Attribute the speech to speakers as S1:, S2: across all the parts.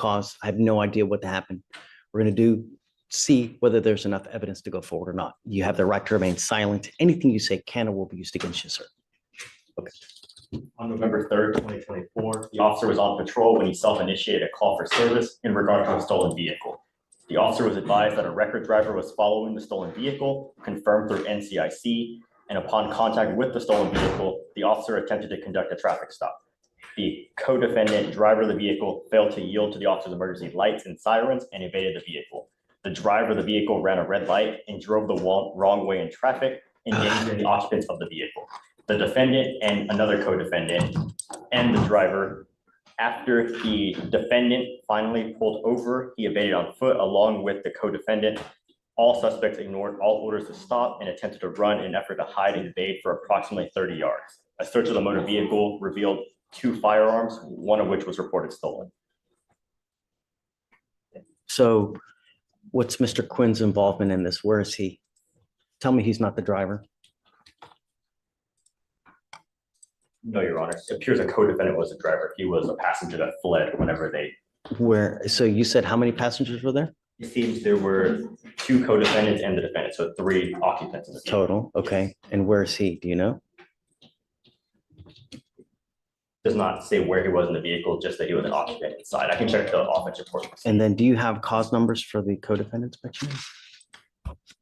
S1: cause. I have no idea what happened. We're going to see whether there's enough evidence to go forward or not. You have the right to remain silent. Anything you say can or will be used against you, sir. Okay.
S2: On November 3rd, 2024, the officer was on patrol when he self-initiated a call for service in regard to a stolen vehicle. The officer was advised that a record driver was following the stolen vehicle, confirmed through NCIC, and upon contact with the stolen vehicle, the officer attempted to conduct a traffic stop. The co-defendant driver of the vehicle failed to yield to the officer's emergency lights and sirens and evaded the vehicle. The driver of the vehicle ran a red light and drove the wrong way in traffic, endangering the occupants of the vehicle. The defendant and another co-defendant and the driver, after the defendant finally pulled over, he evaded on foot along with the co-defendant. All suspects ignored all orders to stop and attempted to run in an effort to hide and evade for approximately 30 yards. A search of the motor vehicle revealed 2 firearms, one of which was reported stolen.
S1: So what's Mr. Quinn's involvement in this? Where is he? Tell me he's not the driver.
S2: No, Your Honor. It appears a co-defendant was the driver. He was a passenger that fled whenever they.
S1: So you said how many passengers were there?
S2: It seems there were 2 co-defendants and the defendant, so 3 occupants in the vehicle.
S1: Total. Okay. And where is he? Do you know?
S2: Does not say where he was in the vehicle, just that he was an occupant inside. I can check the offense report.
S1: And then do you have cause numbers for the co-defendants by chance?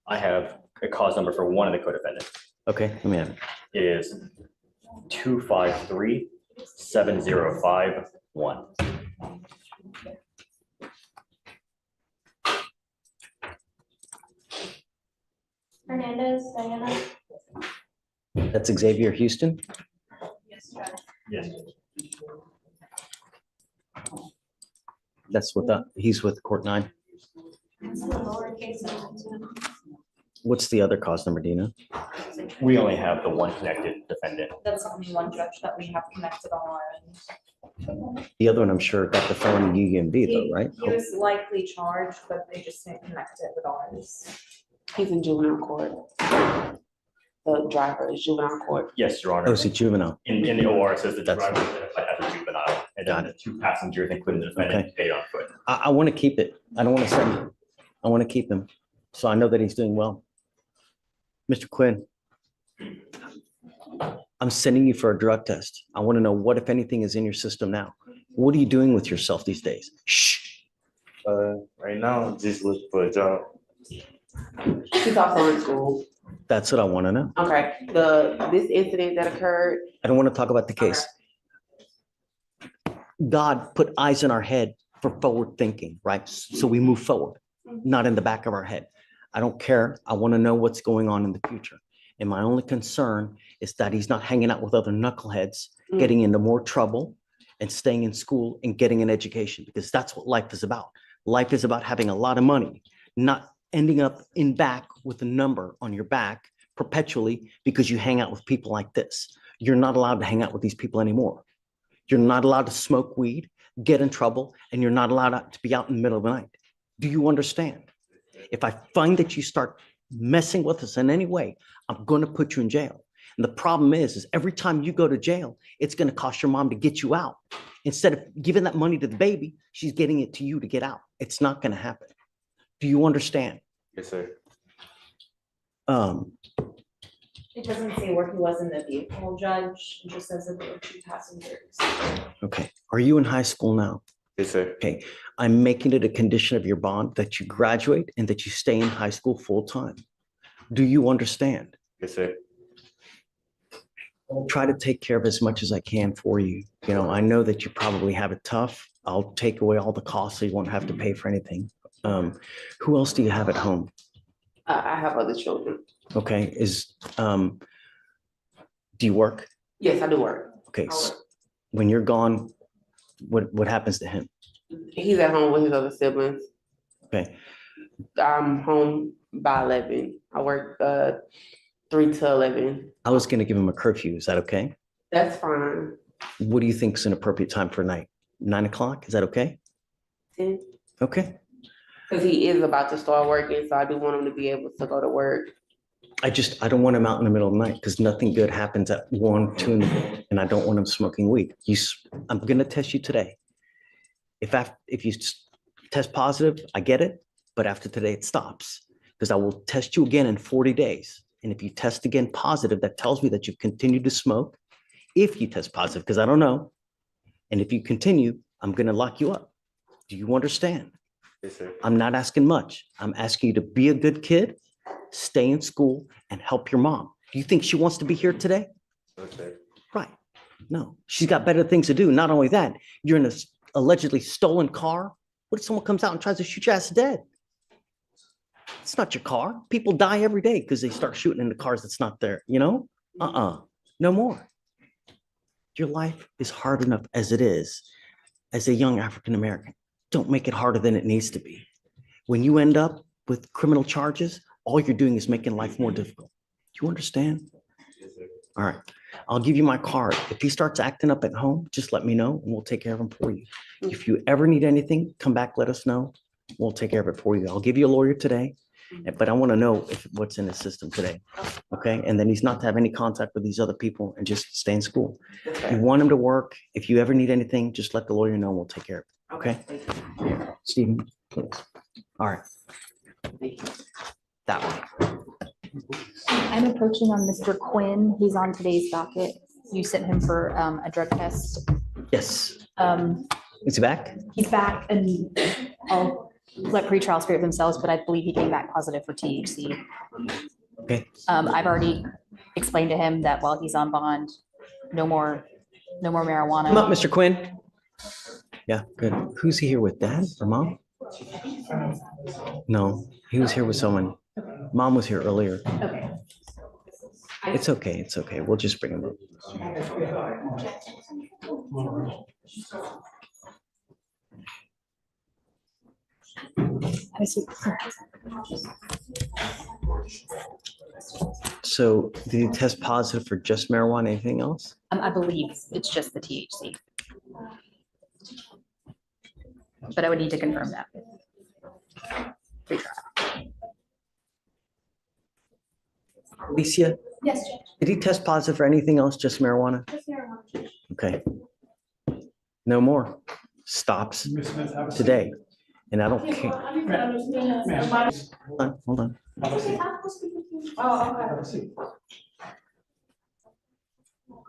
S2: I have a cause number for one of the co-defendants.
S1: Okay, let me have it.
S2: It is 253-7051.
S3: Hernandez, Diana.
S1: That's Xavier Houston.
S3: Yes, Judge.
S2: Yes.
S1: That's he's with court 9.
S3: It's in the lowercase.
S1: What's the other cause number? Do you know?
S2: We only have the one connected defendant.
S4: That's only one judge that we have connected on our end.
S1: The other one, I'm sure, got the felony UUMB though, right?
S4: He was likely charged, but they just didn't connect it with ours.
S5: He's in juvenile court. The driver is juvenile court.
S2: Yes, Your Honor.
S1: Oh, is he juvenile?
S2: In the OR, it says the
S1: That's-
S2: driver was identified as a juvenile, and then the 2 passengers, including the defendant, stayed on foot.
S1: I want to keep it. I don't want to send him. I want to keep him. So I know that he's doing well. Mr. Quinn, I'm sending you for a drug test. I want to know what, if anything, is in your system now. What are you doing with yourself these days? Shh.
S6: Right now, just looking for a job.
S5: He's also in school.
S1: That's what I want to know.
S5: Okay, this incident that occurred,
S1: I don't want to talk about the case. God put eyes in our head for forward thinking, right? So we move forward, not in the back of our head. I don't care. I want to know what's going on in the future. And my only concern is that he's not hanging out with other knuckleheads, getting into more trouble and staying in school and getting an education, because that's what life is about. Life is about having a lot of money, not ending up in back with a number on your back perpetually because you hang out with people like this. You're not allowed to hang out with these people anymore. You're not allowed to smoke weed, get in trouble, and you're not allowed to be out in the middle of the night. Do you understand? If I find that you start messing with us in any way, I'm going to put you in jail. And the problem is every time you go to jail, it's going to cost your mom to get you out. Instead of giving that money to the baby, she's getting it to you to get out. It's not going to happen. Do you understand?
S6: Yes, sir.
S4: It doesn't say where he was in the vehicle, Judge. It just says that there were 2 passengers.
S1: Okay. Are you in high school now?
S6: Yes, sir.
S1: Okay. I'm making it a condition of your bond that you graduate and that you stay in high school full time. Do you understand?
S6: Yes, sir.
S1: I'll try to take care of as much as I can for you. You know, I know that you probably have it tough. I'll take away all the costs so you won't have to pay for anything. Who else do you have at home?
S5: I have other children.
S1: Okay. Do you work?
S5: Yes, I do work.
S1: Okay.
S5: I
S1: So
S5: work.
S1: when you're gone, what happens to him?
S5: He's at home with his other siblings.
S1: Okay.
S5: I'm home by 11. I work 3 to 11.
S1: I was going to give him a curfew. Is that okay?
S5: That's fine.
S1: What do you think is an appropriate time for night? 9 o'clock? Is that okay?
S5: 10.
S1: Okay.
S5: Because he is about to start working, so I do want him to be able to go to work.
S1: I don't want him out in the middle of the night because nothing good happens at 1, 2 in the morning, and I don't want him smoking weed. I'm going to test you today. If you test positive, I get it, but after today, it stops. Because I will test you again in 40 days. And if you test again positive, that tells me that you've continued to smoke. If you test positive, because I don't know. And if you continue, I'm going to lock you up. Do you understand?
S6: Yes, sir.
S1: I'm not asking much. I'm asking you to be a good kid, stay in school, and help your mom. Do you think she wants to be here today?
S6: Okay.
S1: Right. No, she's got better things to do. Not only that, you're in a allegedly stolen car. What if someone comes out and tries to shoot your ass dead? It's not your car. People die every day because they start shooting in the cars that's not there, you know? No more. Your life is hard enough as it is as a young African American. Don't make it harder than it needs to be. When you end up with criminal charges, all you're doing is making life more difficult. Do you understand?
S6: Yes, sir.
S1: All right. I'll give you my card. If he starts acting up at home, just let me know and we'll take care of him for you. If you ever need anything, come back, let us know. We'll take care of it for you. I'll give you a lawyer today, but I want to know what's in the system today. Okay. And then he's not to have any contact with these other people and just stay in school. If you want him to work, if you ever need anything, just let the lawyer know. We'll take care of it. Okay. Here, Stephen, please. All right. That one.
S7: I'm approaching on Mr. Quinn. He's on today's docket. You sent him for a drug test.
S1: Yes.
S7: Um,
S1: Is he back?
S7: He's back and I'll let pretrial speak for themselves, but I believe he came back positive for THC.
S1: Okay.
S7: I've already explained to him that while he's on bond, no more marijuana.
S1: Come up, Mr. Quinn. Yeah, good. Who's he here with, Dad or Mom? No, he was here with someone. Mom was here earlier.
S7: Okay.
S1: It's okay, it's okay. We'll just bring him up. So did he test positive for just marijuana, anything else?
S7: I believe it's just the THC. But I would need to confirm that. Pretrial.
S1: Alicia,
S3: Yes, Judge.
S1: did he test positive for anything else, just marijuana?
S3: Just marijuana, Judge.
S1: Okay. No more. Stops today. And I don't care. Hold on.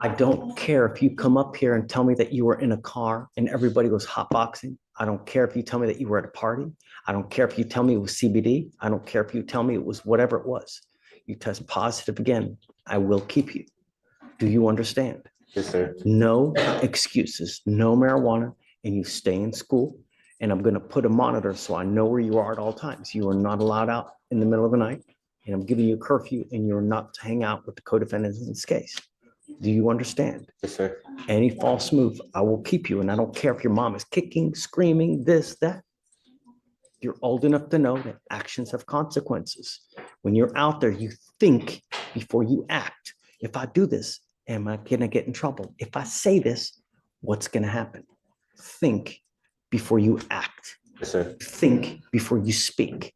S1: I don't care if you come up here and tell me that you were in a car and everybody was hotboxing. I don't care if you tell me that you were at a party. I don't care if you tell me it was CBD. I don't care if you tell me it was whatever it was. You test positive again, I will keep you. Do you understand?
S6: Yes, sir.
S1: No excuses, no marijuana, and you stay in school. And I'm going to put a monitor so I know where you are at all times. You are not allowed out in the middle of the night. And I'm giving you a curfew and you're not to hang out with the co-defendants in this case. Do you understand?
S6: Yes, sir.
S1: Any false move, I will keep you. And I don't care if your mom is kicking, screaming, this, that. You're old enough to know that actions have consequences. When you're out there, you think before you act. If I do this, am I going to get in trouble? If I say this, what's going to happen? Think before you act.
S6: Yes, sir.
S1: Think before you speak.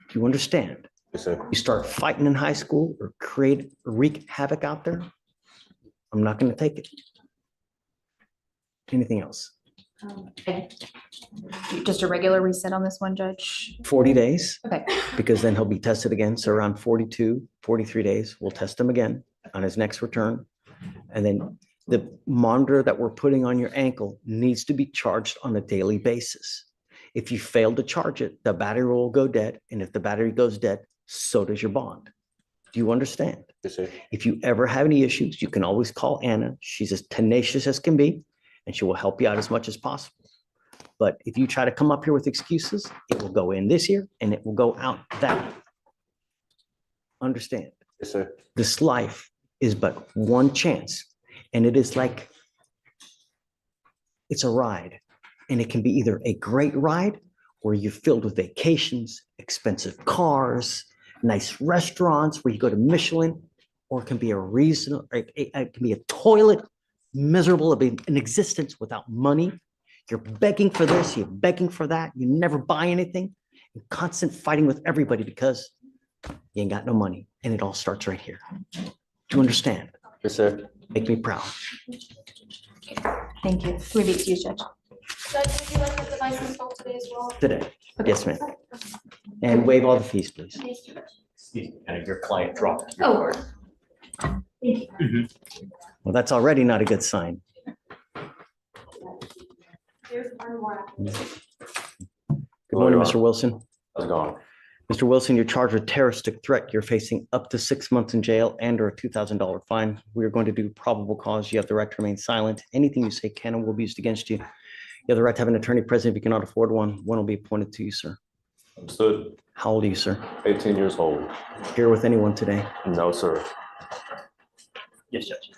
S1: Do you understand?
S6: Yes, sir.
S1: You start fighting in high school or wreak havoc out there, I'm not going to take it. Anything else?
S7: Just a regular reset on this one, Judge.
S1: 40 days,
S7: Okay.
S1: because then he'll be tested again. So around 42, 43 days, we'll test him again on his next return. And then the monitor that we're putting on your ankle needs to be charged on a daily basis. If you fail to charge it, the battery will go dead. And if the battery goes dead, so does your bond. Do you understand?
S6: Yes, sir.
S1: If you ever have any issues, you can always call Anna. She's as tenacious as can be, and she will help you out as much as possible. But if you try to come up here with excuses, it will go in this year and it will go out that year. Understand?
S6: Yes, sir.
S1: This life is but one chance, and it is like it's a ride, and it can be either a great ride where you're filled with vacations, expensive cars, nice restaurants where you go to Michelin, or it can be a reason, it can be a toilet, miserable of an existence without money. You're begging for this, you're begging for that, you never buy anything, and constant fighting with everybody because you ain't got no money, and it all starts right here. Do you understand?
S6: Yes, sir.
S1: Make me proud.
S7: Thank you. We be excused, Judge.
S3: Judge, would you like the device installed today as well?
S1: Today. Yes, ma'am. And waive all the fees, please.
S3: Thank you.
S2: Excuse me, and your client dropped your
S3: Oh.
S2: card.
S3: Thank you.
S1: Well, that's already not a good sign.
S3: Here's one more.
S1: Good morning, Mr. Wilson.
S6: How's it going?
S1: Mr. Wilson, you're charged with terroristic threat. You're facing up to 6 months in jail and or a $2,000 fine. We are going to do probable cause. You have the right to remain silent. Anything you say can and will be used against you. You have the right to have an attorney present if you cannot afford one. One will be appointed to you, sir.
S6: Understood.
S1: How old are you, sir?
S6: 18 years old.
S1: Here with anyone today?
S6: No, sir.
S2: Yes, Judge.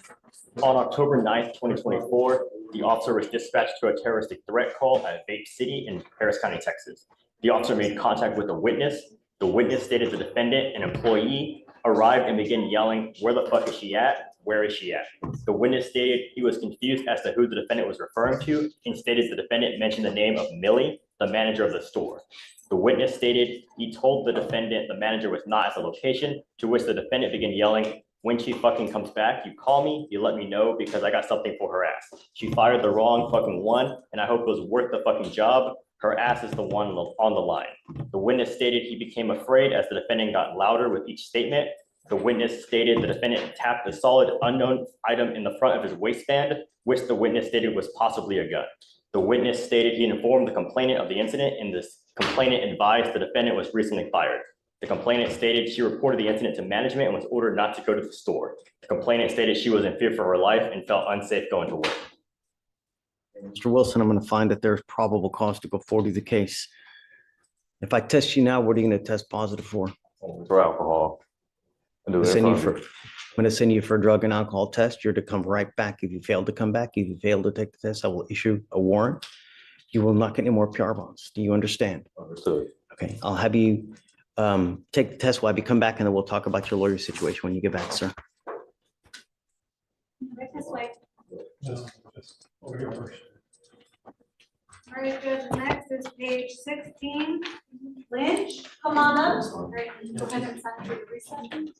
S2: On October 9th, 2024, the officer was dispatched to a terroristic threat call at Vape City in Harris County, Texas. The officer made contact with the witness. The witness stated the defendant, an employee, arrived and began yelling, "Where the fuck is she at? Where is she at?" The witness stated he was confused as to who the defendant was referring to and stated the defendant mentioned the name of Millie, the manager of the store. The witness stated he told the defendant the manager was not at the location, to which the defendant began yelling, "When she fucking comes back, you call me, you let me know because I got something for her ass. She fired the wrong fucking one and I hope it was worth the fucking job. Her ass is the one on the line." The witness stated he became afraid as the defendant got louder with each statement. The witness stated the defendant tapped a solid unknown item in the front of his waistband, which the witness stated was possibly a gun. The witness stated he informed the complainant of the incident and this complainant advised the defendant was recently fired. The complainant stated she reported the incident to management and was ordered not to go to the store. The complainant stated she was in fear for her life and felt unsafe going to work.
S1: Mr. Wilson, I'm going to find that there's probable cause to go forward with the case. If I test you now, what are you going to test positive for?
S6: For alcohol. I do
S1: I'm
S6: it in
S1: send you
S6: front
S1: for,
S6: of
S1: I'm going to send you for a drug and alcohol test. You're to come right back. If you fail to come back, if you fail to take the test, I will issue a warrant. You will not get any more PR bonds. Do you understand?
S6: you. Understood.
S1: Okay, I'll have you take the test while you come back and then we'll talk about your lawyer situation when you get back, sir.
S3: Right this way. All right, Judge, next is page 16. Lynch, come on up. Right, go ahead and sign for the reception.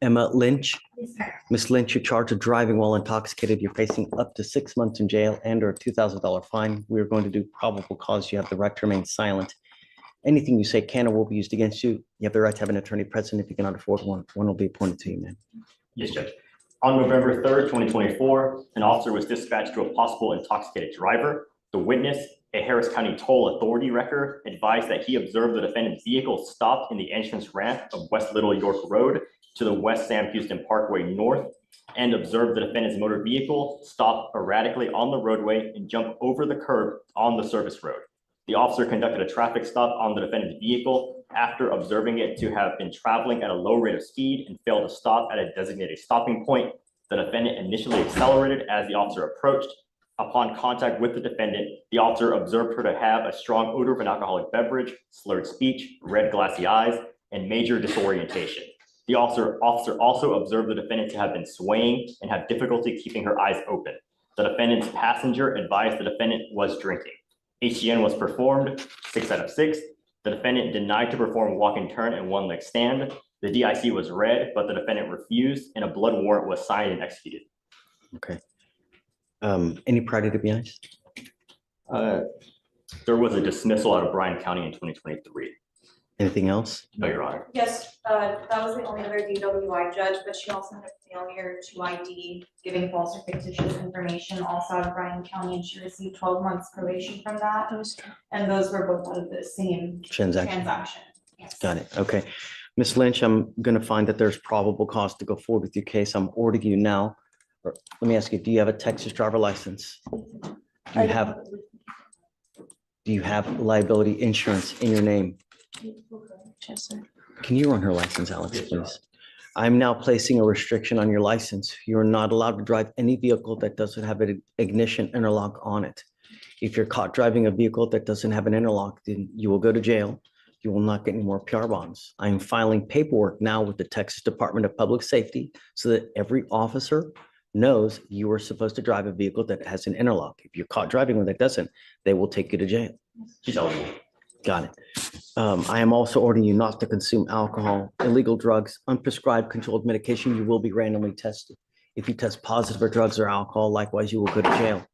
S1: Emma Lynch. Miss Lynch, you're charged with driving while intoxicated. You're facing up to 6 months in jail and or a $2,000 fine. We are going to do probable cause. You have the right to remain silent. Anything you say can or will be used against you. You have the right to have an attorney present if you cannot afford one. One will be appointed to you, man.
S2: Yes, Judge. On November 3rd, 2024, an officer was dispatched to a possible intoxicated driver. The witness, a Harris County Toll Authority record, advised that he observed the defendant's vehicle stopped in the entrance ramp of West Little York Road to the West Sam Houston Parkway North and observed the defendant's motor vehicle stop erratically on the roadway and jump over the curb on the service road. The officer conducted a traffic stop on the defendant's vehicle after observing it to have been traveling at a low rate of speed and failed to stop at a designated stopping point. The defendant initially accelerated as the officer approached. Upon contact with the defendant, the officer observed her to have a strong odor of an alcoholic beverage, slurred speech, red glassy eyes, and major disorientation. The officer also observed the defendant to have been swaying and have difficulty keeping her eyes open. The defendant's passenger advised the defendant was drinking. HGN was performed, 6 out of 6. The defendant denied to perform walk and turn and one leg stand. The DIC was read, but the defendant refused and a blood warrant was signed and executed.
S1: Okay. Any prior to DBIs?
S2: There was a dismissal out of Bryan County in 2023.
S1: Anything else?
S2: No, Your Honor.
S4: Yes, that was the only other DWI judge, but she also had a failure to ID, giving false or fictitious information also out of Bryan County, and she received 12 months probation from that. And those were both out of the same
S1: Transaction.
S4: transaction. Yes.
S1: Got it. Okay. Ms. Lynch, I'm going to find that there's probable cause to go forward with your case. I'm ordering you now. Or let me ask you, do you have a Texas driver license? Do you have liability insurance in your name? Can you run her license, Alex, please? I'm now placing a restriction on your license. You're not allowed to drive any vehicle that doesn't have an ignition interlock on it. If you're caught driving a vehicle that doesn't have an interlock, then you will go to jail. You will not get any more PR bonds. I am filing paperwork now with the Texas Department of Public Safety so that every officer knows you are supposed to drive a vehicle that has an interlock. If you're caught driving one that doesn't, they will take you to jail.
S2: She's eligible.
S1: Got it. I am also ordering you not to consume alcohol, illegal drugs, unprescribed controlled medication. You will be randomly tested. If you test positive for drugs or alcohol, likewise, you will go to jail.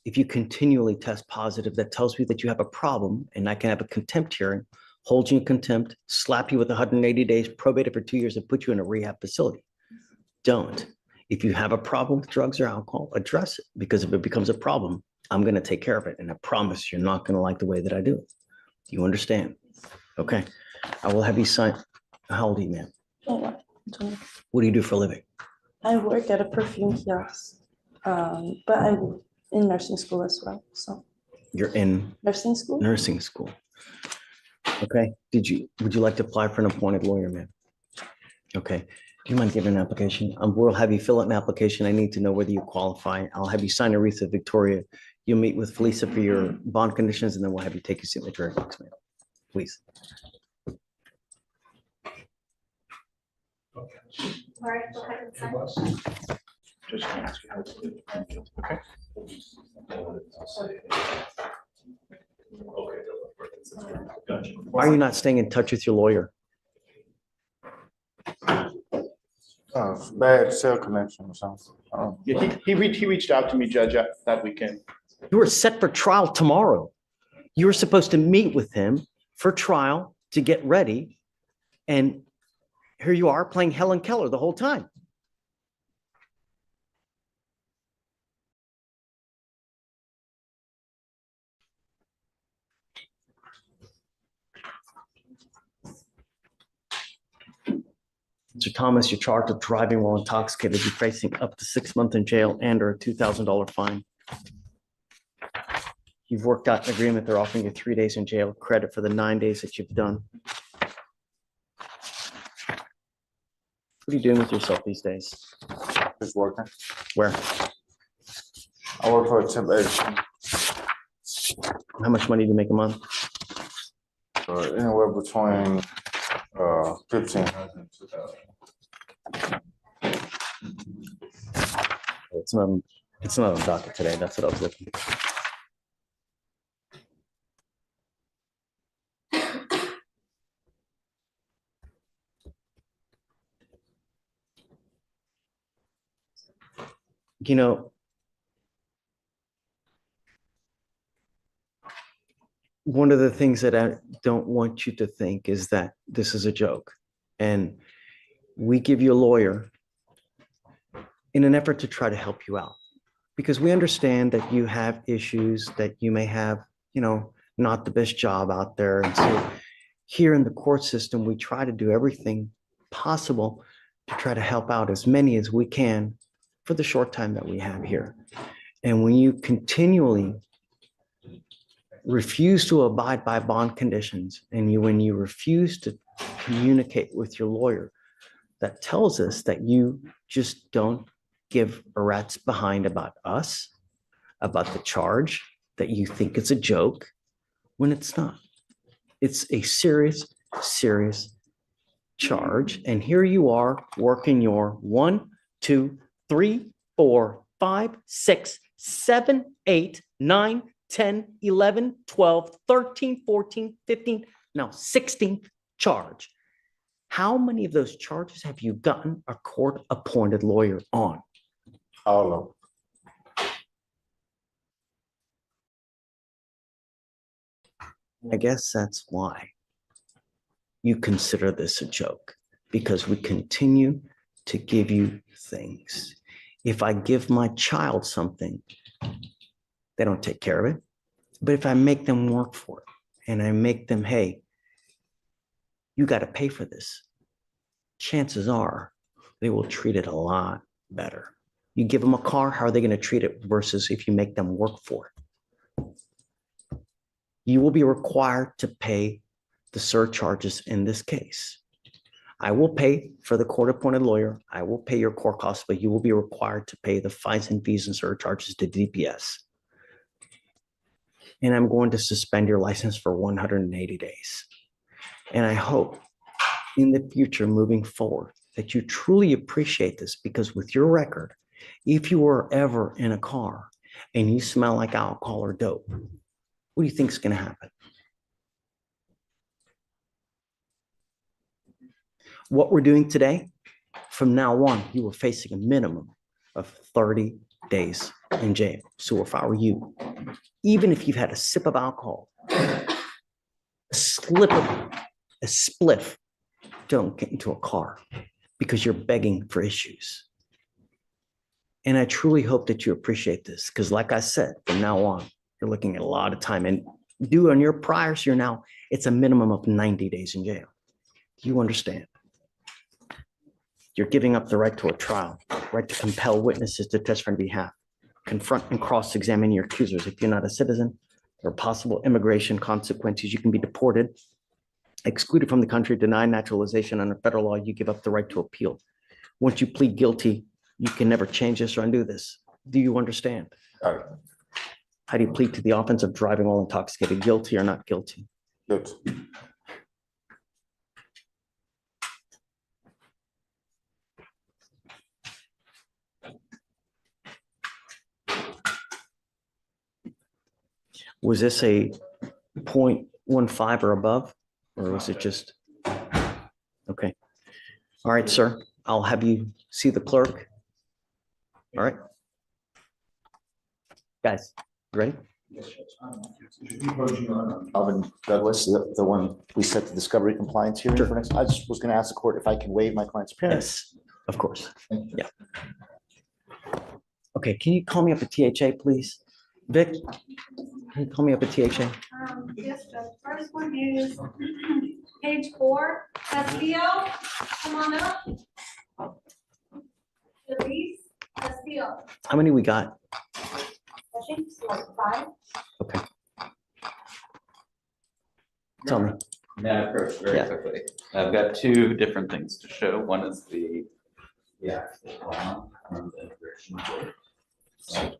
S1: If you continually test positive, that tells me that you have a problem, and I can have a contempt hearing, hold you in contempt, slap you with 180 days, probate it for 2 years, and put you in a rehab facility. Don't. If you have a problem with drugs or alcohol, address it, because if it becomes a problem, I'm going to take care of it. And I promise you're not going to like the way that I do it. Do you understand? Okay. I will have you sign. How old are you, ma'am?
S8: Oh,
S1: What do you do for a living?
S8: I work at a perfume kiosk, but I'm in nursing school as well. So
S1: You're in
S8: nursing school.
S1: nursing school. Okay. Would you like to apply for an appointed lawyer, ma'am? Okay. Do you mind giving an application? We'll have you fill out an application. I need to know whether you qualify. I'll have you sign Aretha Victoria. You'll meet with Felicia for your bond conditions, and then we'll have you take your signature box, ma'am. Please.
S3: All right, go ahead and sign.
S9: Just gonna ask you how to do it. Okay. Gotcha.
S1: Why are you not staying in touch with your lawyer?
S9: Bad cell connection or something. Yeah, he reached out to me, Judge, that weekend.
S1: You were set for trial tomorrow. You were supposed to meet with him for trial to get ready. And here you are playing Helen Keller the whole time. Mr. Thomas, you're charged with driving while intoxicated. You're facing up to 6 months in jail and or a $2,000 fine. You've worked out an agreement. They're offering you 3 days in jail credit for the 9 days that you've done. What are you doing with yourself these days?
S9: Just working.
S1: Where?
S9: I work for a temp agency,
S1: How much money do you make a month?
S9: anywhere between 1,500 and 2,000.
S1: It's not on docket today. That's what I was looking. You know, one of the things that I don't want you to think is that this is a joke. And we give you a lawyer in an effort to try to help you out. Because we understand that you have issues, that you may have, not the best job out there. And so here in the court system, we try to do everything possible to try to help out as many as we can for the short time that we have here. And when you continually refuse to abide by bond conditions, and when you refuse to communicate with your lawyer, that tells us that you just don't give a rat's behind about us, about the charge, that you think it's a joke when it's not. It's a serious, serious charge. And here you are working your 1, 2, 3, 4, 5, 6, 7, 8, 9, 10, 11, 12, 13, 14, 15, now 16th charge. How many of those charges have you gotten a court-appointed lawyer on?
S9: All of them.
S1: I guess that's why you consider this a joke, because we continue to give you things. If I give my child something, they don't take care of it. But if I make them work for it and I make them, hey, you got to pay for this, chances are they will treat it a lot better. You give them a car, how are they going to treat it versus if you make them work for it? You will be required to pay the surcharges in this case. I will pay for the court-appointed lawyer. I will pay your court costs, but you will be required to pay the fines and fees and surcharges to DPS. And I'm going to suspend your license for 180 days. And I hope in the future, moving forward, that you truly appreciate this, because with your record If you were ever in a car and you smell like alcohol or dope, what do you think is going to happen? What we're doing today, from now on, you are facing a minimum of 30 days in jail. So if I were you, even if you've had a sip of alcohol, a spliff, don't get into a car because you're begging for issues. And I truly hope that you appreciate this because like I said, from now on, you're looking at a lot of time and due on your priors, it's a minimum of 90 days in jail. Do you understand? You're giving up the right to a trial, right to compel witnesses to testify on behalf, confront and cross-examine your accusers. If you're not a citizen, there are possible immigration consequences. You can be deported, excluded from the country, denied naturalization under federal law. You give up the right to appeal. Once you plead guilty, you can never change this or undo this. Do you understand?
S6: All right.
S1: How do you plead to the offense of driving while intoxicated? Guilty or not guilty?
S6: Good.
S1: Was this a 0.15 or above, or was it just? Okay. All right, sir. I'll have you see the clerk. All right. Guys, you ready?
S9: Alvin Douglas, the one we set the discovery compliance hearing for next. I just was going to ask the court if I can waive my client's appearance.
S1: Yes, of course.
S9: Thank you.
S1: Yeah. Okay, can you call me up at THA, please? Vic, can you call me up at THA?
S3: Yes, Judge. First one is page 4, Castillo, come on up. Luis Castillo.
S1: How many we got?
S3: I think it's like 5.
S1: Okay. Tell me.
S10: May I approach very
S1: Yeah.
S10: quickly? I've got two different things to show. One is the actual plan from the immigration court. So,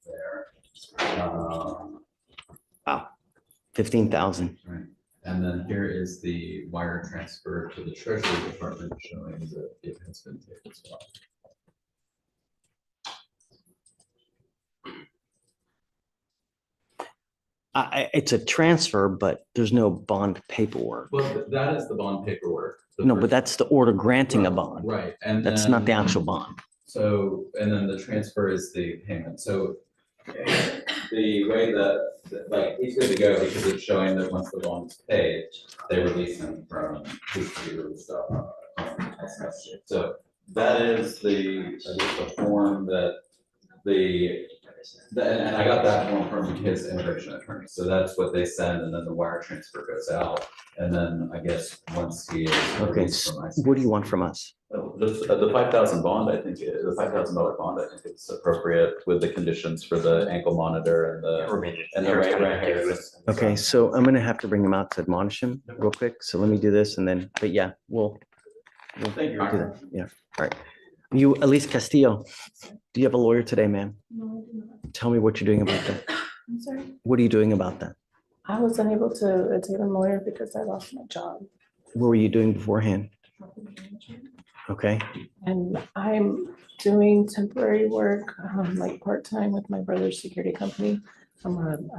S10: there.
S1: Wow. 15,000.
S10: Right. And then here is the wire transfer to the Treasury Department showing that it has been paid as well.
S1: It's a transfer, but there's no bond paperwork.
S10: Well, that is the bond paperwork.
S1: No, but that's the order granting a bond.
S10: Right, and
S1: That's not the
S10: then-
S1: actual bond.
S10: So, and then the transfer is the payment. So the way that, like, he's good to go because it's showing that once the bond is paid, they release him from his stuff. So that is the form that and I got that form from his immigration attorney. So that's what they send, and then the wire transfer goes out. And then I guess once he is
S1: Okay,
S10: released from ICE.
S1: what do you want from us?
S10: The 5,000 bond, I think, the $5,000 bond, I think it's appropriate with the conditions for the ankle monitor and the right hairs.
S1: Okay, so I'm gonna have to bring him out to admonish him real quick. So let me do this and then, but yeah, we'll
S10: Thank you.
S1: do that. Yeah, all right. You, Elise Castillo, do you have a lawyer today, ma'am?
S8: No, I do not.
S1: Tell me what you're doing about that.
S8: I'm sorry.
S1: What are you doing about that?
S8: I was unable to attain a lawyer because I lost my job.
S1: What were you doing beforehand? Okay,
S8: And I'm doing temporary work, like part-time with my brother's security company. I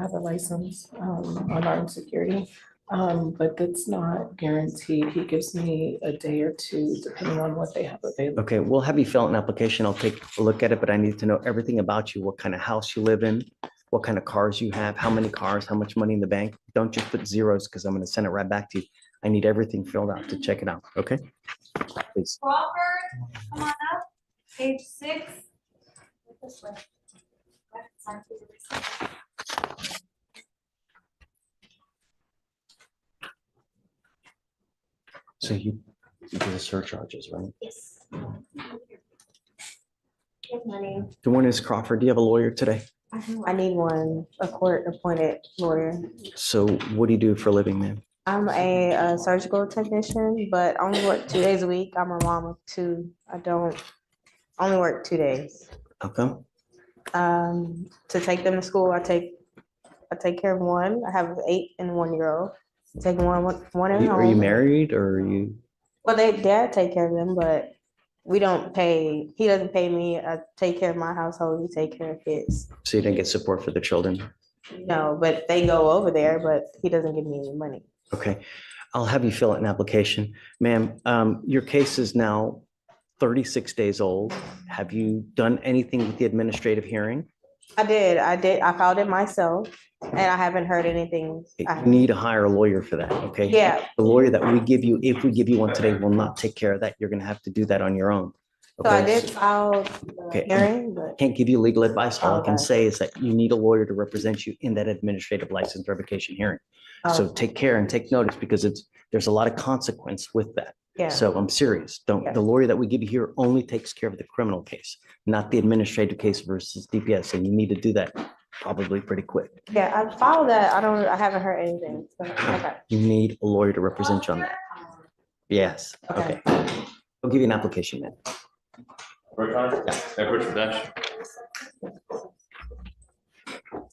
S8: have a license on armed security, but that's not guaranteed. He gives me a day or two depending on what they have available.
S1: okay, we'll have you fill out an application. I'll take a look at it, but I need to know everything about you, what kind of house you live in, what kind of cars you have, how many cars, how much money in the bank. Don't just put zeros because I'm gonna send it right back to you. I need everything filled out to check it out, okay? Please.
S3: Crawford, come on up, page 6. This way. Sign for the receipt.
S1: So you do the surcharges, right?
S3: Yes. Good money.
S1: The one is Crawford. Do you have a lawyer today?
S11: I need one, a court-appointed lawyer.
S1: So what do you do for a living, ma'am?
S11: I'm a surgical technician, but I only work 2 days a week. I'm a mom of 2. I only work 2 days.
S1: How come?
S11: To take them to school, I take care of one. I have an 8 and 1-year-old. Take one at
S1: Are you
S11: home.
S1: married or are you?
S11: Well, dad take care of them, but we don't pay, he doesn't pay me, I take care of my household, he take care of his.
S1: So you didn't get support for the children?
S11: No, but they go over there, but he doesn't give me any money.
S1: Okay, I'll have you fill out an application. Ma'am, your case is now 36 days old. Have you done anything with the administrative hearing?
S11: I did, I filed it myself, and I haven't heard anything.
S1: You need to hire a lawyer for that, okay?
S11: Yeah,
S1: The lawyer that we give you, if we give you one today, will not take care of that. You're gonna have to do that on your own.
S11: so I
S1: Okay?
S11: did file
S1: Okay.
S11: the hearing, but.
S1: Can't give you legal advice. All I can
S11: Okay.
S1: say is that you need a lawyer to represent you in that administrative license revocation hearing. So
S11: Oh,
S1: take care and take notice because there's a lot of consequence with that.
S11: yeah,
S1: So I'm serious.
S11: Yeah.
S1: The lawyer that we give you here only takes care of the criminal case, not the administrative case versus DPS. And you need to do that probably pretty quick.
S11: yeah, I filed that, I haven't heard anything, so, okay.
S1: You need a lawyer to represent you on that. Yes, okay. I'll give you an application then.
S6: Approach for dash.